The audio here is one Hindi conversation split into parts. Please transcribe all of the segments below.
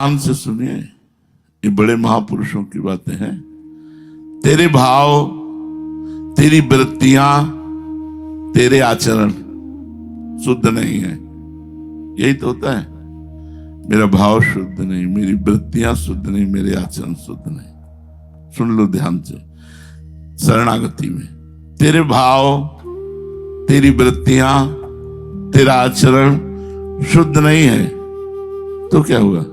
ध्यान से सुनिए, ये बड़े महापुरुषों की बातें हैं। तेरे भाव, तेरी वृत्तियां, तेरे आचरण शुद्ध नहीं है। यही तो होता है। मेरा भाव शुद्ध नहीं, मेरी वृत्तियां शुद्ध नहीं, मेरे आचरण शुद्ध नहीं। सुन लो ध्यान से। शरणागति में तेरे भाव, तेरी वृत्तियां, तेरा आचरण शुद्ध नहीं है तो क्या हुआ?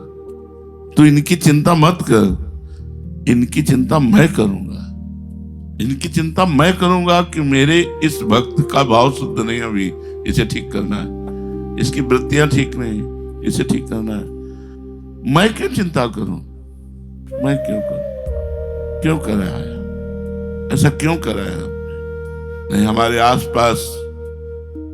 तू इनकी चिंता मत कर, इनकी चिंता मैं करूंगा। इनकी चिंता मैं करूंगा कि मेरे इस भक्त का भाव शुद्ध नहीं, अभी इसे ठीक करना है। इसकी वृत्तियां ठीक नहीं, इसे ठीक करना है। मैं क्यों चिंता करूं? मैं क्यों करूं? क्यों कराया है ऐसा? क्यों कराया? नहीं, हमारे आसपास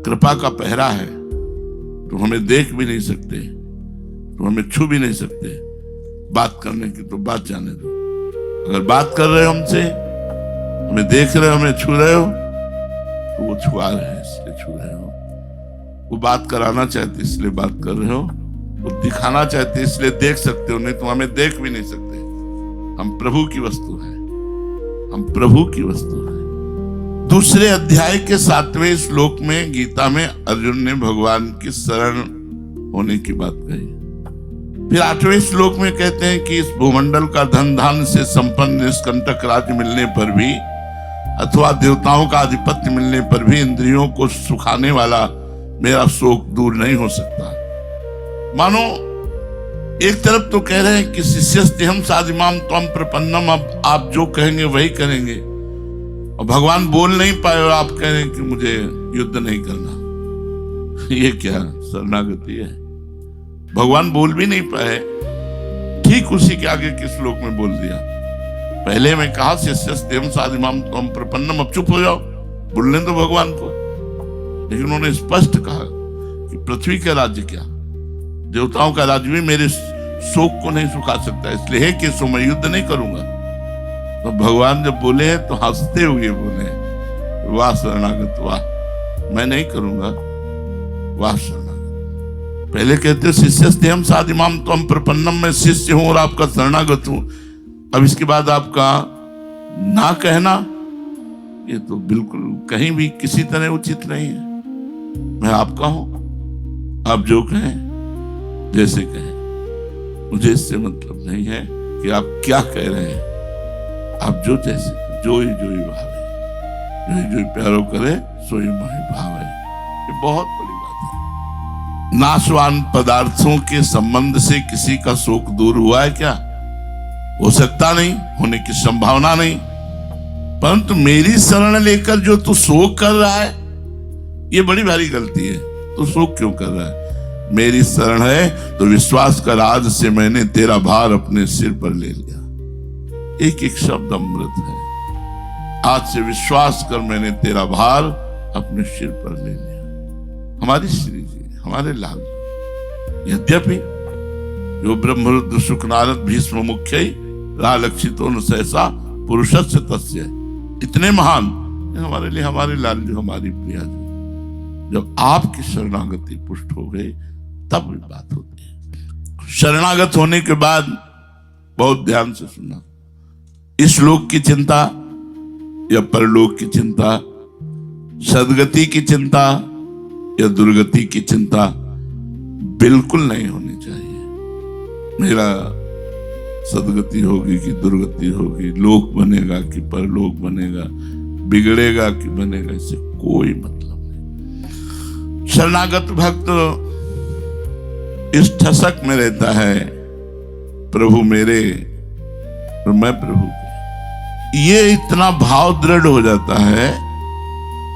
कृपा का पहरा है, तो हमें देख भी नहीं सकते, तो हमें छू भी नहीं सकते। बात करने की तो बात जाने दो। अगर बात कर रहे हो हमसे, हमें देख रहे हो, हमें छू रहे हो, तो वो छुआ रहे हैं इसलिए छू रहे हो। वो बात कराना चाहते इसलिए बात कर रहे हो। वो दिखाना चाहते इसलिए देख सकते हो, नहीं तो हमें देख भी नहीं सकते। हम प्रभु की वस्तु हैं, हम प्रभु की वस्तु हैं। दूसरे अध्याय के 7वें श्लोक में गीता में अर्जुन ने भगवान की शरण होने की बात कही। फिर 8वें श्लोक में कहते हैं कि इस भूमंडल का धन धान से संपन्न निष्कंटक राज्य मिलने पर भी, अथवा देवताओं का आधिपत्य मिलने पर भी इंद्रियों को सुखाने वाला मेरा शोक दूर नहीं हो सकता। मानो एक तरफ तो कह रहे हैं कि शिष्यस्तेहं साधिमाम त्वं प्रपन्नम, अब आप जो कहेंगे वही करेंगे, और भगवान बोल नहीं पाए और आप कह रहे हैं कि मुझे युद्ध नहीं करना। ये क्या शरणागति है? भगवान बोल भी नहीं पाए, ठीक उसी के आगे के श्लोक में बोल दिया। पहले मैं कहा शिष्यस्तेहं साधिमाम त्वं प्रपन्नम, अब चुप हो जाओ, बोलने दो भगवान को। लेकिन उन्होंने स्पष्ट कहा कि पृथ्वी का राज्य क्या, देवताओं का राज्य भी मेरे शोक को नहीं सुखा सकता, इसलिए है कि सो मैं युद्ध नहीं करूंगा। तो भगवान जब बोले हैं तो हंसते हुए बोले, वाह शरणागत वाह, मैं नहीं करूंगा, वाह शरणागत। पहले कहते शिष्यस्तेहं साधिमाम त्वं प्रपन्नम, मैं शिष्य हूं और आपका शरणागत हूं। अब इसके बाद आपका ना कहना, ये तो बिल्कुल कहीं भी किसी तरह उचित नहीं है। मैं आपका हूं, आप जो कहें जैसे कहें, मुझे इससे मतलब नहीं है कि आप क्या कह रहे हैं। आप जो जैसे जो ही भावे, जो ही प्यारो करे सोई मोहि भावे। ये बहुत बड़ी बात है। नाशवान पदार्थों के संबंध से किसी का शोक दूर हुआ है क्या? हो सकता नहीं, होने की संभावना नहीं। परंतु मेरी शरण लेकर जो तू शोक कर रहा है, ये बड़ी भारी गलती है। तू शोक क्यों कर रहा है? मेरी शरण है तो विश्वास कर, आज से मैंने तेरा भार अपने सिर पर ले लिया। एक एक शब्द अमृत है। आज से विश्वास कर, मैंने तेरा भार अपने सिर पर ले लिया। हमारी श्री जी, हमारे लाल जी, यद्यपि जो ब्रह्मरुद्र शुक नारद भीष्म मुख्य रालक्षितो न सहसा पुरुषस्य तस्य, इतने महान हमारे लिए हमारे लाल जी, हमारी प्रिया जी। जब आपकी शरणागति पुष्ट हो गई तब भी बात होती है। शरणागत होने के बाद बहुत ध्यान से सुनना, इस लोक की चिंता या परलोक की चिंता, सदगति की चिंता या दुर्गति की चिंता बिल्कुल नहीं होनी चाहिए। मेरा सदगति होगी कि दुर्गति होगी, लोक बनेगा कि परलोक बनेगा, बिगड़ेगा कि बनेगा, इससे कोई मतलब नहीं। शरणागत भक्त इस ठसक में रहता है, प्रभु मेरे और मैं प्रभु के। ये इतना भाव दृढ़ हो जाता है,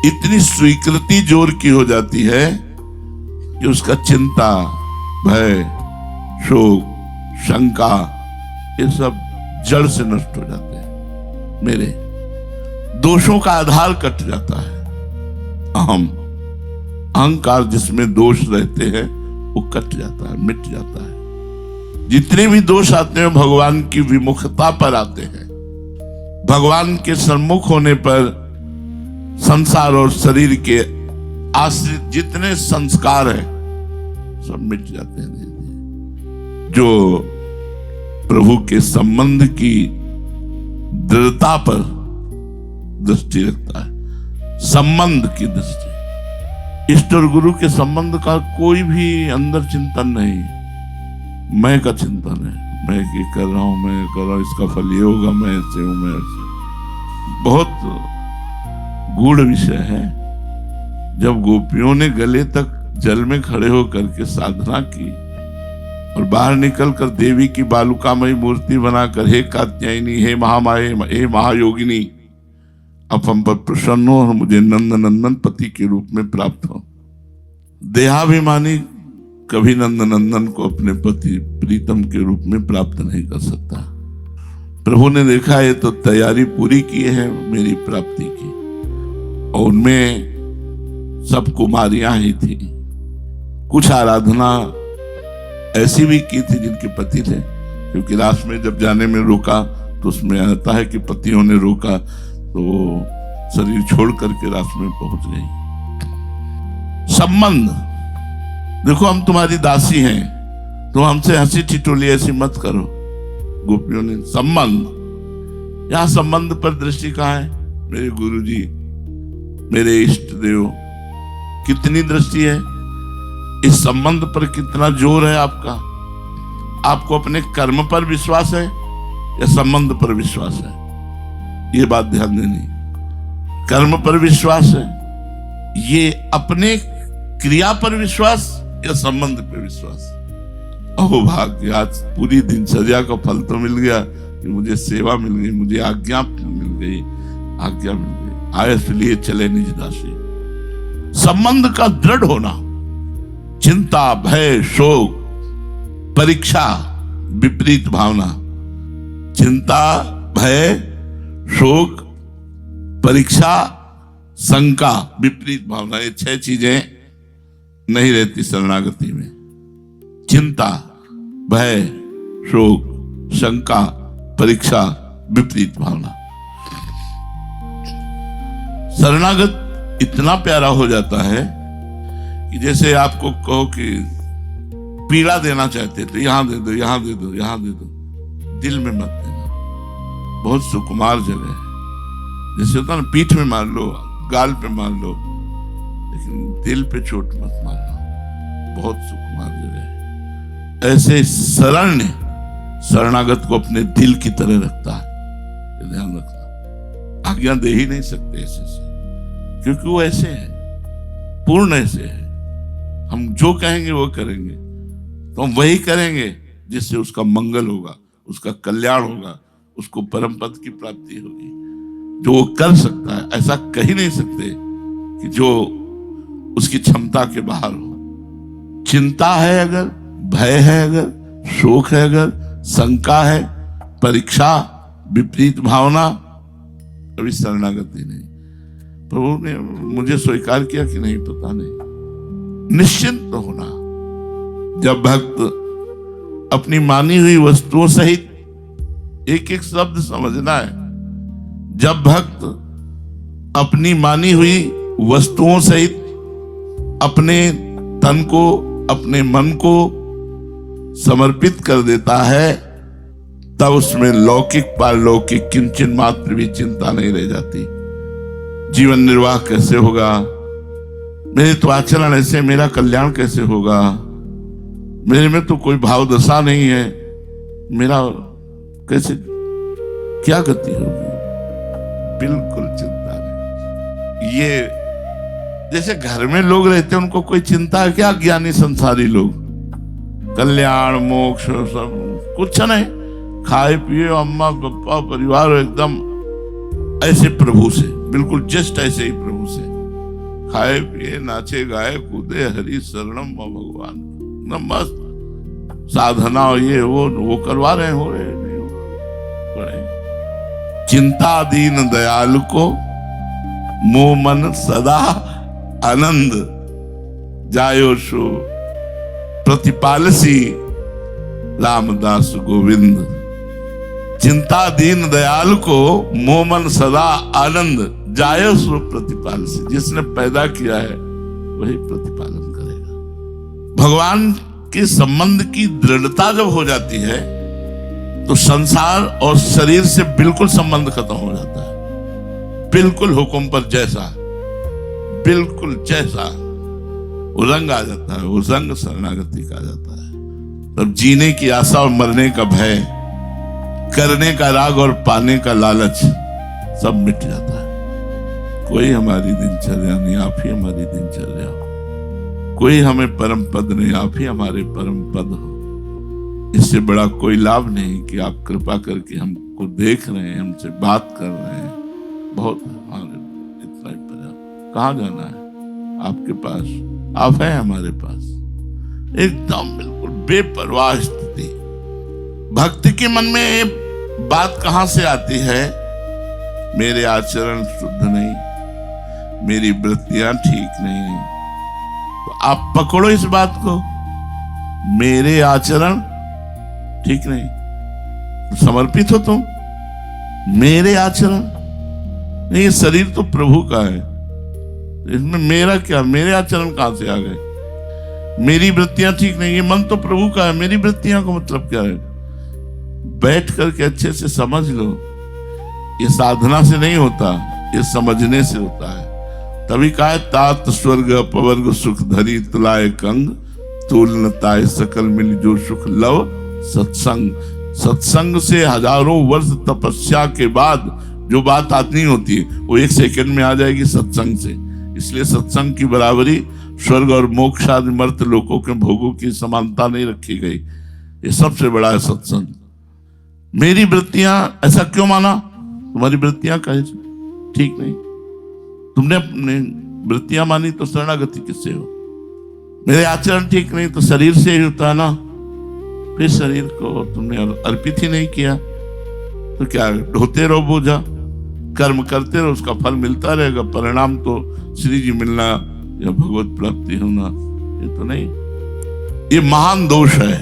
इतनी स्वीकृति जोर की हो जाती है कि उसका चिंता, भय, शोक, शंका, ये सब जड़ से नष्ट हो जाते हैं। मेरे दोषों का आधार कट जाता है। अहंकार जिसमें दोष रहते हैं वो कट जाता है, मिट जाता है। जितने भी दोष आते हैं भगवान की विमुखता पर आते हैं। भगवान के सम्मुख होने पर संसार और शरीर के आश्रित जितने संस्कार हैं सब मिट जाते हैं। जो प्रभु के संबंध की दृढ़ता पर दृष्टि रखता है। संबंध की दृष्टि, इष्ट और गुरु के संबंध का कोई भी अंदर चिंतन नहीं, मैं का चिंतन है। मैं ये कर रहा हूं, मैं कर रहा हूं, इसका फल ये होगा, मैं ऐसे हूं, मैं ऐसे। बहुत गूढ़ विषय है। जब गोपियों ने गले तक जल में खड़े होकर के साधना की और बाहर निकलकर देवी की बालुकामयी मूर्ति बनाकर, हे कात्यायनी, हे महामाये, हे महायोगिनी, अब हम पर प्रसन्न हो और मुझे नंद नंदन पति के रूप में प्राप्त हो। देहाभिमानी कभी नंद नंदन को अपने पति प्रीतम के रूप में प्राप्त नहीं कर सकता। प्रभु ने देखा है तो तैयारी पूरी की है मेरी प्राप्ति की, और उनमें सब कुमारियां ही थी। कुछ आराधना ऐसी भी की थी जिनके पति थे, क्योंकि रास में जब जाने में रोका तो उसमें आता है कि पतियों ने रोका तो शरीर छोड़ करके रास में पहुंच गई। संबंध, देखो हम तुम्हारी दासी हैं, तुम हमसे हंसी ठिठोली ऐसी मत करो। गोपियों ने संबंध, यहां संबंध पर दृष्टि कहां है? मेरे गुरुजी, मेरे इष्ट देव, कितनी दृष्टि है? इस संबंध पर कितना जोर है आपका? आपको अपने कर्म पर विश्वास है या संबंध पर विश्वास है? ये बात ध्यान देनी। कर्म पर विश्वास है, ये अपने क्रिया पर विश्वास या संबंध पर विश्वास? अहो भाग्य, आज पूरी दिनचर्या का फल तो मिल गया कि मुझे सेवा मिल गई, मुझे आज्ञा मिल गई, आज्ञा मिल गई, आए इसलिए चले निज दासी। संबंध का दृढ़ होना, चिंता, भय, शोक, परीक्षा, विपरीत भावना। चिंता, भय, शोक, परीक्षा, शंका, विपरीत भावना, ये 6 चीजें नहीं रहती शरणागति में। चिंता, भय, शोक, शंका, परीक्षा, विपरीत भावना। शरणागत इतना प्यारा हो जाता है कि जैसे आपको कहो कि पीड़ा देना चाहते तो यहां दे दो, यहां दे दो, यहां दे दो, दिल में मत देना। बहुत सुकुमार जगह है। जैसे होता ना, पीठ में मार लो, गाल पे मार लो, लेकिन दिल पे चोट मत मारना। बहुत सुकुमार जगह है। ऐसे शरण्य शरणागत को अपने दिल की तरह रखता है, ध्यान रखना। आज्ञा दे ही नहीं सकते ऐसे से, क्योंकि वो ऐसे है, पूर्ण ऐसे है। हम जो कहेंगे वो करेंगे, तो हम वही करेंगे जिससे उसका मंगल होगा, उसका कल्याण होगा, उसको परम पद की प्राप्ति होगी। जो वो कर सकता है, ऐसा कह ही नहीं सकते कि जो उसकी क्षमता के बाहर हो। चिंता है अगर, भय है अगर, शोक है अगर, शंका है, परीक्षा, विपरीत भावना, अभी शरणागति नहीं। प्रभु ने मुझे स्वीकार किया कि नहीं पता नहीं। निश्चिंत होना। जब भक्त अपनी मानी हुई वस्तुओं सहित, एक एक शब्द समझना है, जब भक्त अपनी मानी हुई वस्तुओं सहित अपने तन को, अपने मन को समर्पित कर देता है, तब उसमें लौकिक पारलौकिक किंचन मात्र भी चिंता नहीं रह जाती। जीवन निर्वाह कैसे होगा, मेरे तो आचरण ऐसे, मेरा कल्याण कैसे होगा, मेरे में तो कोई भाव दशा नहीं है, मेरा कैसे, क्या गति होगी? बिल्कुल चिंता नहीं। ये जैसे घर में लोग रहते हैं, उनको कोई चिंता है क्या? ज्ञानी संसारी लोग, कल्याण मोक्ष सब कुछ नहीं, खाए पिए, अम्मा पापा परिवार एकदम ऐसे प्रभु से, बिल्कुल जस्ट ऐसे ही प्रभु से, खाए पिए, नाचे गाए कूदे, हरि शरणम भगवान, एकदम मस्त साधना, ये वो करवा रहे हैं, हो रहे नहीं हो रहे। चिंता दीन दयालु को मोह मन सदा आनंद जायो सो प्रतिपालसी रामदास गोविंद। चिंता दीन दयालु को मोह मन सदा आनंद जायो सो प्रतिपालसी। जिसने पैदा किया है वही प्रतिपालन करेगा। भगवान के संबंध की दृढ़ता जब हो जाती है तो संसार और शरीर से बिल्कुल संबंध खत्म हो जाता है। बिल्कुल हुक्म पर जैसा, बिल्कुल जैसा वो रंग आ जाता है, वो रंग शरणागति का आ जाता है। तब जीने की आशा और मरने का भय, करने का राग और पाने का लालच सब मिट जाता है। कोई हमारी दिनचर्या नहीं, आप ही हमारी दिनचर्या हो। कोई हमें परम पद नहीं, आप ही हमारे परम पद हो। इससे बड़ा कोई लाभ नहीं कि आप कृपा करके हमको देख रहे हैं, हमसे बात कर रहे हैं। बहुत हमारे इतना ही पर्याप्त। कहाँ जाना है? आपके पास, आप हैं हमारे पास। एकदम बिल्कुल बेपरवाह स्थिति। भक्ति के मन में ये बात कहां से आती है? मेरे आचरण शुद्ध नहीं, मेरी वृत्तियां ठीक नहीं। तो आप पकड़ो इस बात को, मेरे आचरण ठीक नहीं, तो समर्पित हो तुम। मेरे आचरण नहीं, ये शरीर तो प्रभु का है, इसमें मेरा क्या? मेरे आचरण कहां से आ गए? मेरी वृत्तियां ठीक नहीं, ये मन तो प्रभु का है, मेरी वृत्तियां का मतलब क्या है? बैठ करके अच्छे से समझ लो। ये साधना से नहीं होता, ये समझने से होता है। तभी कहा है, तात स्वर्ग अपवर्ग सुख धरी तुलाए कंग, तुल न ताय सकल मिल जो सुख लव सत्संग। सत्संग से हजारों वर्ष तपस्या के बाद जो बात आती होती है वो एक सेकंड में आ जाएगी सत्संग से। इसलिए सत्संग की बराबरी स्वर्ग और मोक्ष आदि मर्त लोकों के भोगों की समानता नहीं रखी गई। ये सबसे बड़ा है सत्संग। मेरी वृत्तियां, ऐसा क्यों माना? तुम्हारी वृत्तियां कहे ठीक नहीं, तुमने अपनी वृत्तियां मानी तो शरणागति किससे हो? मेरे आचरण ठीक नहीं तो शरीर से ही होता है ना। फिर शरीर को तुमने अर्पित ही नहीं किया तो क्या? ढोते रहो बोझा, कर्म करते रहो, उसका फल मिलता रहेगा। परिणाम तो श्री जी मिलना या भगवत प्राप्ति होना, ये तो नहीं। ये महान दोष है।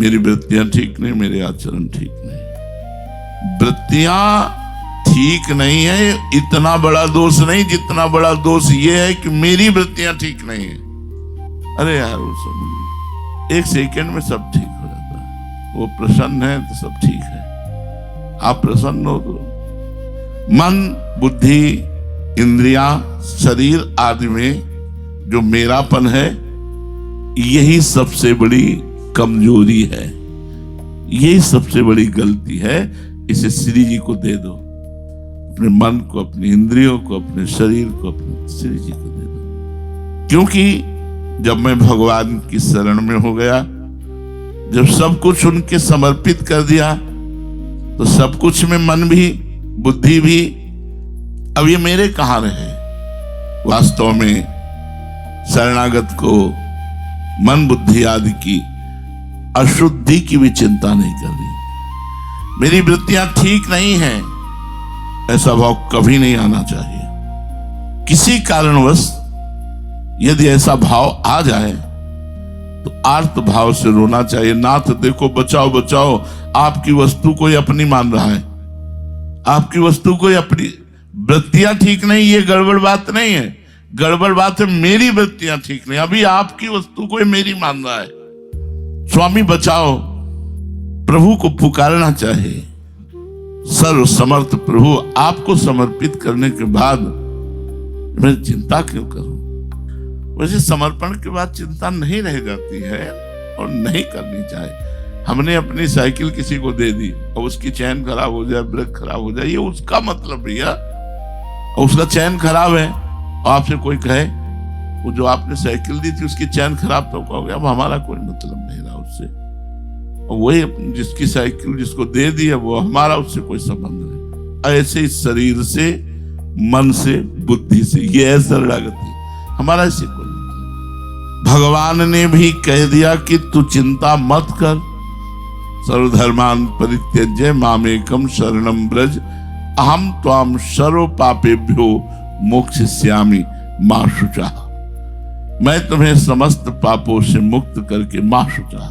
मेरी वृत्तियां ठीक नहीं, मेरे आचरण ठीक नहीं। वृत्तियां ठीक नहीं है, इतना बड़ा दोष नहीं जितना बड़ा दोष ये है कि मेरी वृत्तियां ठीक नहीं है। अरे यार, वो सब एक सेकंड में सब ठीक हो जाता है। वो प्रसन्न है तो सब ठीक है। आप प्रसन्न हो तो मन, बुद्धि, इंद्रियां, शरीर आदि में जो मेरापन है, यही सबसे बड़ी कमजोरी है, यही सबसे बड़ी गलती है। इसे श्री जी को दे दो, अपने मन को, अपनी इंद्रियों को, अपने शरीर को, अपने श्री जी को दे दो। क्योंकि जब मैं भगवान की शरण में हो गया, जब सब कुछ उनके समर्पित कर दिया, तो सब कुछ में मन भी, बुद्धि भी, अब ये मेरे कहां रहे? वास्तव में शरणागत को मन, बुद्धि आदि की अशुद्धि की भी चिंता नहीं करनी। मेरी वृत्तियां ठीक नहीं हैं, ऐसा भाव कभी नहीं आना चाहिए। किसी कारणवश यदि ऐसा भाव आ जाए तो आर्त भाव से रोना चाहिए। नाथ देखो, बचाओ बचाओ, आपकी वस्तु कोई अपनी मान रहा है, आपकी वस्तु कोई अपनी। वृत्तियां ठीक नहीं, ये गड़बड़ बात नहीं है। गड़बड़ बात है मेरी वृत्तियां ठीक नहीं, अभी आपकी वस्तु कोई मेरी मान रहा है। स्वामी बचाओ। प्रभु को पुकारना चाहिए। सर्व समर्थ प्रभु, आपको समर्पित करने के बाद मैं चिंता क्यों करूं? वैसे समर्पण के बाद चिंता नहीं रह जाती है और नहीं करनी चाहिए। हमने अपनी साइकिल किसी को दे दी और उसकी चैन खराब हो जाए, ब्रेक खराब हो जाए, ये उसका मतलब भैया। और उसका चैन खराब है और आपसे कोई कहे वो जो आपने साइकिल दी थी उसकी चैन खराब, तो कहोगे अब हमारा कोई मतलब नहीं रहा उससे। और वही जिसकी साइकिल जिसको दे दी है वो हमारा उससे कोई संबंध नहीं। ऐसे शरीर से, मन से, बुद्धि से, ये है शरणागति। हमारा ऐसे कोई भगवान ने भी कह दिया कि तू चिंता मत कर। सर्वधर्मान परित्यज्य मामेकम शरणम ब्रज, अहम त्वाम सर्व पापेभ्यो मोक्षयिष्यामि मा शुचः। मैं तुम्हें समस्त पापों से मुक्त करके मा शुचः,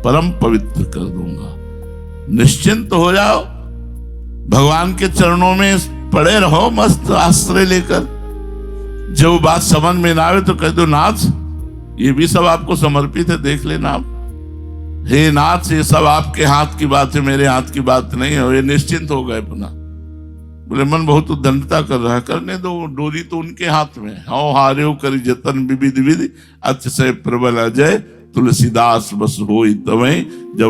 परम पवित्र कर दूंगा। निश्चिंत हो जाओ, भगवान के चरणों में पड़े रहो मस्त आश्रय लेकर। जब बात समझ में ना आवे तो कह दो, नाथ ये भी सब आपको समर्पित है, देख लेना आप। हे नाथ, ये सब आपके हाथ की बात है, मेरे हाथ की बात नहीं है। ये निश्चिंत हो गए पुनः। बोले मन बहुत उद्दंडता कर रहा है, करने दो, डोरी तो उनके हाथ में। हौ हार्यो करी जतन विविध विधि, अतिशय प्रबल अजय, तुलसीदास बस होई तवै। जब